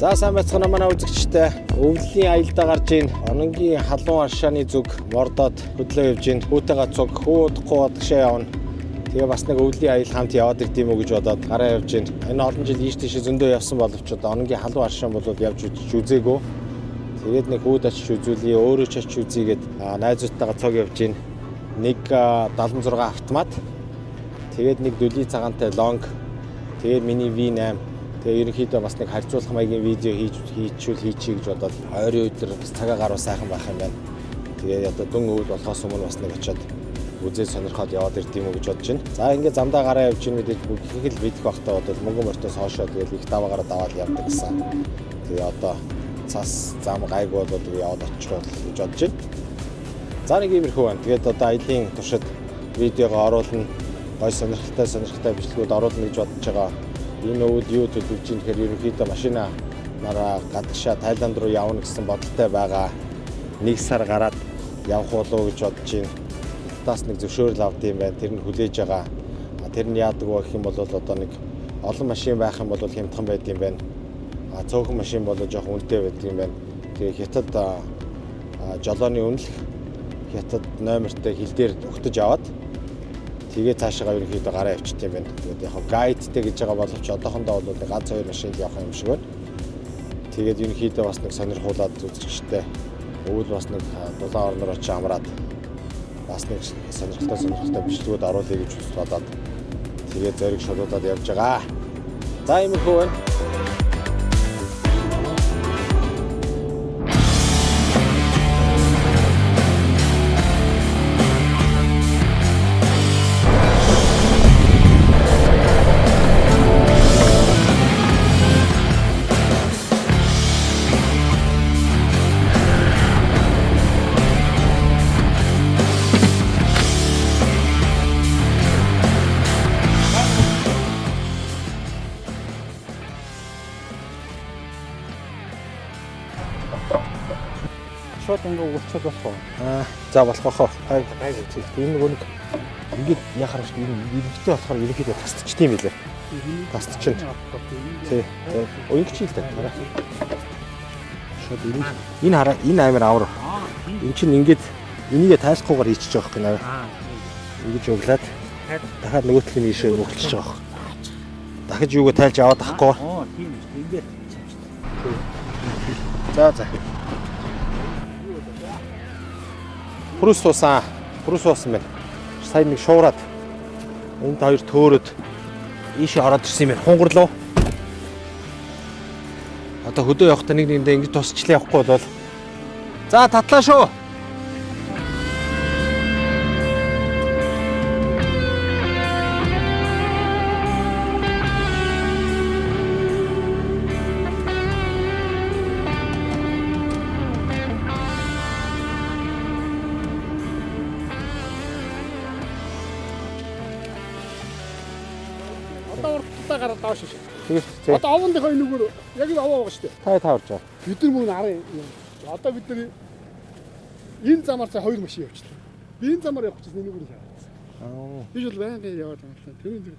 За сайн байцгаана манай үзэгчтэй. Өвлийн аялдаа гарж ийн ононгийн халуун аршааны зүг мордоод хөдлөө явж ийн. Хүүтэйгээ цуг хуудахгүй бодгшаа явна. Тэгээ бас нэг өвлийн аял хамт яваад ирдэм үү гэж бодоод гараа явж ийн. Энэ олон жил ийш тийш зөндөө явсан боловч одоо ононгийн халуун аршаан бол явж үзээгүй. Тэгээд нэг хүүд очиж үзүүлээ, өөрөө ч очиж үзье гэд найзуудтайгаа цуг явж ийн. Нэг 76 автомат. Тэгээд нэг дөлий цагаантай лонг. Тэгээд миний V8. Тэгээ ерөнхийдөө бас нэг харьцуулах маягийн видео хийчихье гэж бодоод ойрын өдөр бас цагаа гаруй сайхан байх юм байна. Тэгээ одоо дүн өвөл болохоос өмнө бас нэг очиод үзээ сонирхоод яваад ирдэм үү гэж бодож байна. За ингээд замдаа гараа явж ийн мэдээж бүгд их л мэдэх багтаа бодоод мөнгө мортоос хоошоо тэгээд их даваагаараа даваад явдаг гэсэн. Тэгээ одоо цас зам гайгүй болоод яваад очих гэж бодож байна. За нэг иймэрхүү байна. Тэгээд одоо аялын туршид видеого оруулна. Гой сонирхолтой бичлэгүүд оруулна гэж бодож байгаа. Энэ өвд юу төлөвлөж ийн гэхээр ерөнхийдөө машина нараа гадагшаа Тайланд руу явна гэсэн бодолтой байгаа. Нэг сар гараад явах болов гэж бодож ийн. Таас нэг зөвшөөрөл авд юм байна. Тэр нь хүлээж байгаа. Тэр нь яадаг вэ гэх юм бол одоо нэг олон машин байх юм бол хямдхан байд юм байна. Цөөхөн машин бол жоохон үнэтэй байдаг юм байна. Тэгээ хятад жолооны үнэлэх хятад номертой хил дээр өгтөж аваад тэгээ цаашаа ерөнхийдөө гараа явчихт юм байна. Тэгээд яг гайдтэй гэж байгаа боловч одоохондоо бол ганц хоёр машинд явах юм шиг байна. Тэгээд ерөнхийдөө бас нэг сонирхуулаад үзэгчтэй өвөл бас нэг дулаан орноор очиж амраад бас нэг сонирхолтой бичлэгүүд оруулъя гэж бодоод тэгээд зориг шалуулаад явж байгаа. За иймэрхүү байна. Шууд ингээ өгчөөд болох уу? За болох уу. Энэ нөгөө нэг Ингээд яхаар шүү дээ. Иргэдтэй болохоор ерөнхийдөө тасдчих тийм билээ. Тасдчих. Тий. Уянгч хил дээ. Шууд энэ хараа энэ амар авар. Энд чинь ингээд энийгээ тайлахгүйгээр хийчихэж байгаа юм байна. Ингэж өглөөд дахиад нөгөө талын ийшээ өгчөж байгаа. Дахиж юугаа тайлж аваад ахгүй. Тийм ингээд. За. Прус суусан байна. Сайн нэг шуураад энд хоёр төөрөд ийшээ ороод ирсэн юм байна. Хунгарлуу. Одоо хөдөө явахдаа нэг нэгэндээ ингэж тусчлаа явахгүй бол за татлаа шүү. Одоо уртаа гараад доош шээ. Тэгээд Одоо овондынхоо энэгээр яг л овоо байгаа шүү дээ. та таварж байгаа. Бид нар мөн арын. Одоо бид нар энэ замаар цаа хоёр машин явчихлаа. Би энэ замаар явах гэсэн энэгээр шаарсан. Би бол байнгын яваад байгаа.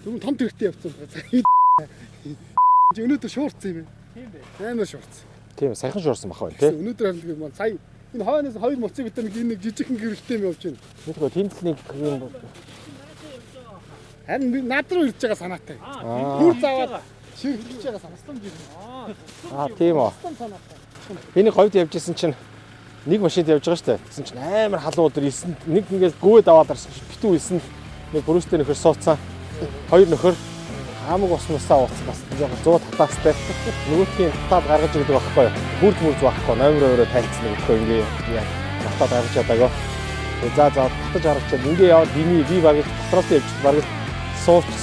Тэр том тэрэгтэй явцсан байгаа. Өнөөдөр шуурцсан юм байна. Тийм бэ. Амар шуурцсан. Тийм саяхан шуурсан бах байна тий. Өнөөдөр харин маань сая энэ хойноос хоёр моцыг бид нар нэг жижигхэн гэрэлтэй юм явж байна. Тэгвэл тэмцэлний юм Харин би над руу ирж байгаа санаатай. Бүр заваад ширхэлж байгаа санаастан жирнэ. тийм үү. Биний говьд явж исэн чинь нэг машинд явж байгаа шүү дээ. Тэгсэн чинь амар халуун өдөр исэн нэг ингээд гүвэд аваад арсан чинь битүү исэн нэг бүрүүстэй нөхөр суудсан. Хоёр нөхөр хамаг усмасаа ууцсан бас жоохон 100 татаастай. Нөгөөдхийн татаад гаргаж ирдэг байхгүй юу? Бүрд байхгүй. Номер өөрөө тайлцсан өгөхгүй ингээ татаад гаргаж чадаагаа. За татаж гаргачаад ингээ яваад би багт дотроос явж багт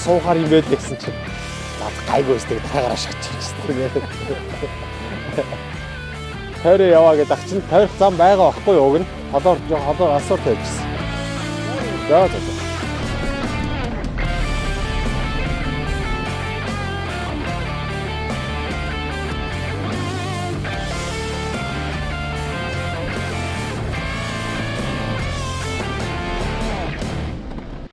суухаар юм байл гэсэн чинь гайгүй өстэй дараагаар шатчихсан. Тойроо яваа гэдэг ах чинь тойрох зам байгаа байхгүй юу уг нь. Холоор асуур тавьчихсан. За.